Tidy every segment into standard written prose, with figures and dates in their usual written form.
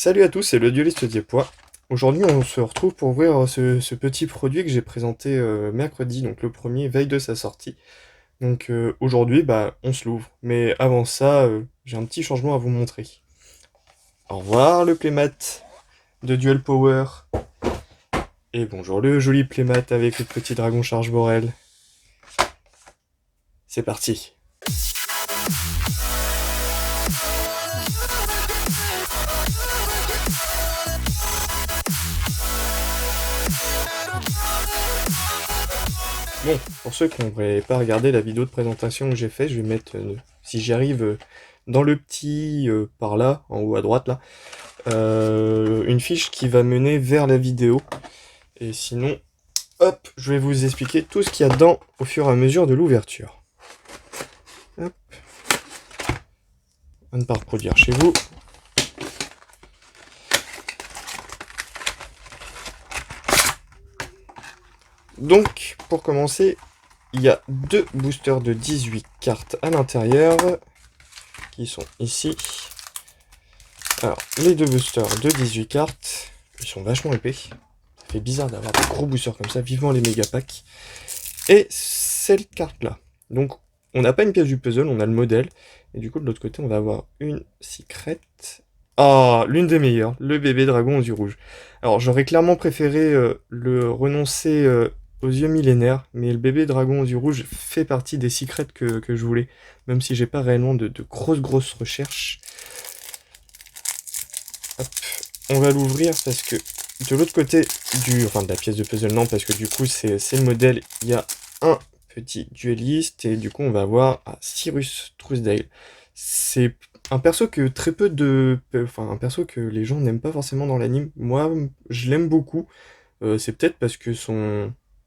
Salut à tous, c'est le dueliste Diepois. Aujourd'hui, on se retrouve pour ouvrir ce petit produit que j'ai présenté mercredi, donc le premier, veille de sa sortie. Donc aujourd'hui, on se l'ouvre. Mais avant ça, j'ai un petit changement à vous montrer. Au revoir le playmat de Duel Power. Et bonjour le joli playmat avec le petit dragon charge Borel. C'est parti. Bon, pour ceux qui n'auraient pas regardé la vidéo de présentation que j'ai fait, je vais mettre, si j'y arrive, dans le petit, par là, en haut à droite là, une fiche qui va mener vers la vidéo. Et sinon, hop, je vais vous expliquer tout ce qu'il y a dedans au fur et à mesure de l'ouverture. Hop. À ne pas reproduire chez vous. Donc, pour commencer, il y a deux boosters de 18 cartes à l'intérieur, qui sont ici. Alors, les deux boosters de 18 cartes, ils sont vachement épais. Ça fait bizarre d'avoir des gros boosters comme ça, vivement les méga packs. Et cette carte-là. Donc, on n'a pas une pièce du puzzle, on a le modèle. Et du coup, de l'autre côté, on va avoir une secret. Ah, l'une des meilleures, le bébé dragon aux yeux rouges. Alors, j'aurais clairement préféré le renoncer aux yeux millénaires, mais le bébé dragon aux yeux rouges fait partie des secrets que je voulais, même si j'ai pas réellement de grosses recherches. Hop. On va l'ouvrir parce que de l'autre côté de la pièce de puzzle, non, parce que du coup c'est le modèle, il y a un petit dueliste et du coup on va avoir Cyrus Trousdale. C'est un perso que un perso que les gens n'aiment pas forcément dans l'anime. Moi, je l'aime beaucoup. C'est peut-être parce que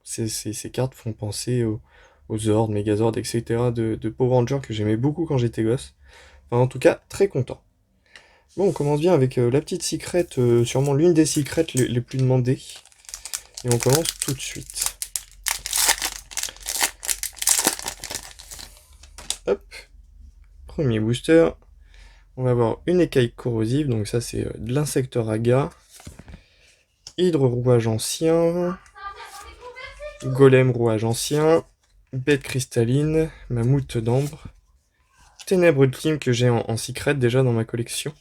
ses cartes font penser aux Zord, Megazord, etc. de Power Rangers que j'aimais beaucoup quand j'étais gosse. Enfin, en tout cas, très content. Bon, on commence bien avec la petite secret, sûrement l'une des secrets les plus demandées. Et on commence tout de suite. Hop. Premier booster. On va avoir une écaille corrosive, donc ça c'est de l'insectoraga. Hydre rouage ancien. Golem rouage ancien. Bête cristalline. Mammouth d'ambre. Ténèbres de Clim que j'ai en secret déjà dans ma collection.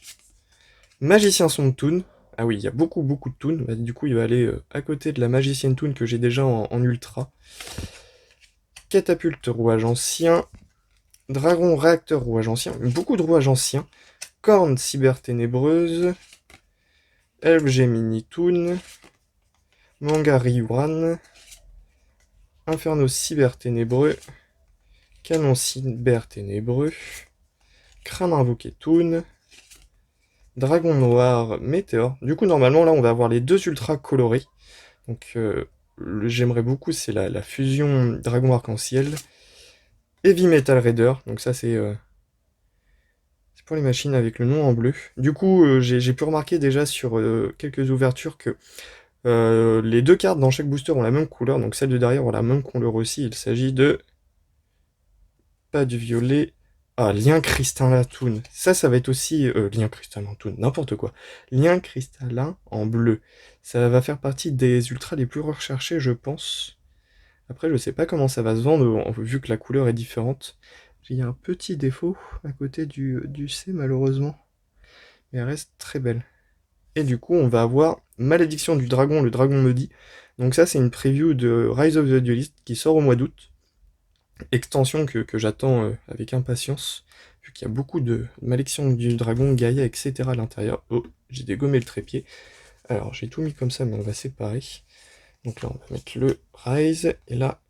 Magicien son de Toon. Ah oui, il y a beaucoup de Toon. Bah, du coup, il va aller à côté de la magicienne Toon que j'ai déjà en ultra. Catapulte rouage ancien. Dragon réacteur rouage ancien. Beaucoup de rouage ancien. Corne cyber ténébreuse. Elbe Gemini Toon. Manga Ryuran. Inferno cyber ténébreux. Canon cyber ténébreux. Crâne invoqué Toon. Dragon noir météore. Du coup, normalement, là, on va avoir les deux ultras colorés. Donc, j'aimerais beaucoup, c'est la fusion dragon arc-en-ciel. Heavy Metal Raider. Donc ça, c'est pour les machines avec le nom en bleu. Du coup, j'ai pu remarquer déjà sur quelques ouvertures que les deux cartes dans chaque booster ont la même couleur. Donc celle de derrière ont la même couleur aussi. Il s'agit de... Pas du violet... Ah, lien cristallin Toon. Ça va être aussi lien cristallin Toon, n'importe quoi. Lien cristallin en bleu. Ça va faire partie des ultras les plus recherchés, je pense. Après, je sais pas comment ça va se vendre, vu que la couleur est différente. Il y a un petit défaut à côté du C, malheureusement. Mais elle reste très belle. Et du coup, on va avoir Malédiction du Dragon, le Dragon Maudit. Donc ça, c'est une preview de Rise of the Duelist qui sort au mois d'août. Extension que j'attends avec impatience, vu qu'il y a beaucoup de Malédiction du Dragon, Gaïa, etc. à l'intérieur. Oh, j'ai dégommé le trépied. Alors, j'ai tout mis comme ça, mais on va séparer. Donc là, on va mettre le Rise, et là,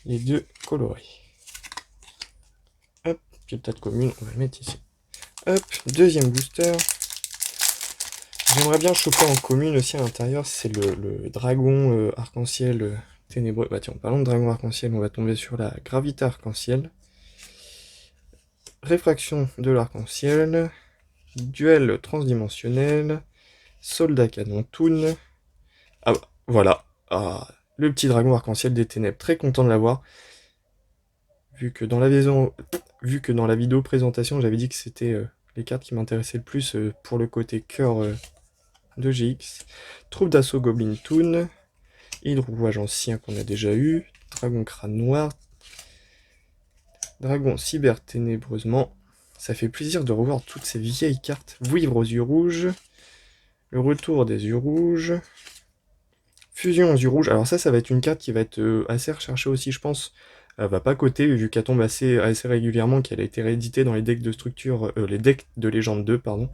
les deux colorés. Hop, puis le tas de communes, on va le mettre ici. Hop, deuxième booster. J'aimerais bien choper en commune aussi à l'intérieur, c'est le dragon arc-en-ciel ténébreux. Bah tiens, en parlant de dragon arc-en-ciel, on va tomber sur la gravité arc-en-ciel. Réfraction de l'arc-en-ciel. Duel transdimensionnel. Soldat canon Toon. Ah bah, voilà. Ah, le petit dragon arc-en-ciel des ténèbres, très content de l'avoir. Vu que dans la vidéo présentation, j'avais dit que c'était les cartes qui m'intéressaient le plus pour le côté cœur de GX. Troupe d'assaut Goblin Toon, Hydrouage ancien qu'on a déjà eu, Dragon crâne noir, Dragon cyber ténébreusement. Ça fait plaisir de revoir toutes ces vieilles cartes. Vouivre aux yeux rouges, le retour des yeux rouges, Fusion aux yeux rouges. Alors ça va être une carte qui va être assez recherchée aussi, je pense. Elle va pas coter, vu qu'elle tombe assez régulièrement, qu'elle a été rééditée dans les decks de structure, les decks de légende 2, pardon.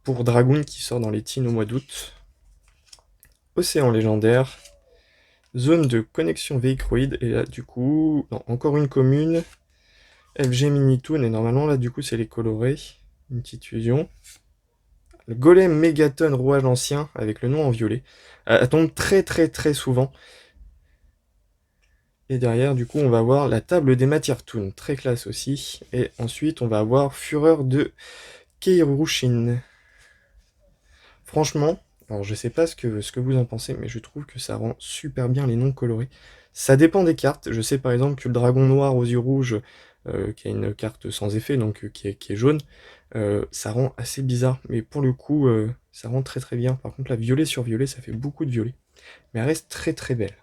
Pour Dragoon qui sort dans les teens au mois d'août. Océan légendaire. Zone de connexion véhicroïde. Et là, du coup, non, encore une commune. FG Minitoon. Et normalement, là, du coup, c'est les colorés. Une petite fusion. Le Golem Mégaton Rouage ancien, avec le nom en violet. Elle tombe très souvent. Et derrière, du coup, on va avoir la table des matières Toon. Très classe aussi. Et ensuite, on va avoir Fureur de Keirushin. Franchement, alors je sais pas ce que vous en pensez, mais je trouve que ça rend super bien les noms colorés. Ça dépend des cartes. Je sais par exemple que le dragon noir aux yeux rouges, qui a une carte sans effet, donc qui est jaune, ça rend assez bizarre. Mais pour le coup, ça rend très bien. Par contre, la violet sur violet, ça fait beaucoup de violet. Mais elle reste très belle.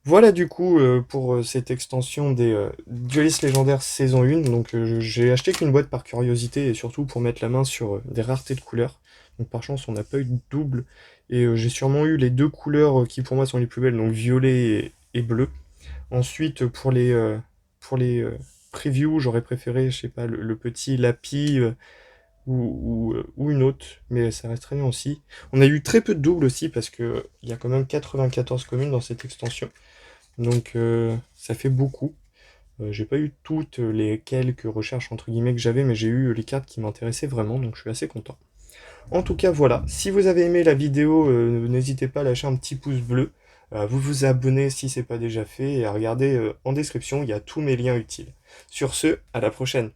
Voilà du coup pour cette extension des duelistes légendaires saison 1. Donc j'ai acheté qu'une boîte par curiosité et surtout pour mettre la main sur des raretés de couleurs. Donc par chance on n'a pas eu de double. Et j'ai sûrement eu les deux couleurs qui pour moi sont les plus belles, donc violet et bleu. Ensuite pour les previews j'aurais préféré, je sais pas, le petit lapis ou une autre, mais ça reste très bien aussi. On a eu très peu de doubles aussi parce que il y a quand même 94 communes dans cette extension. Donc ça fait beaucoup. J'ai pas eu toutes les quelques recherches entre guillemets que j'avais, mais j'ai eu les cartes qui m'intéressaient vraiment, donc je suis assez content. En tout cas, voilà. Si vous avez aimé la vidéo, n'hésitez pas à lâcher un petit pouce bleu, à vous abonner si c'est pas déjà fait, et à regarder en description, il y a tous mes liens utiles. Sur ce, à la prochaine.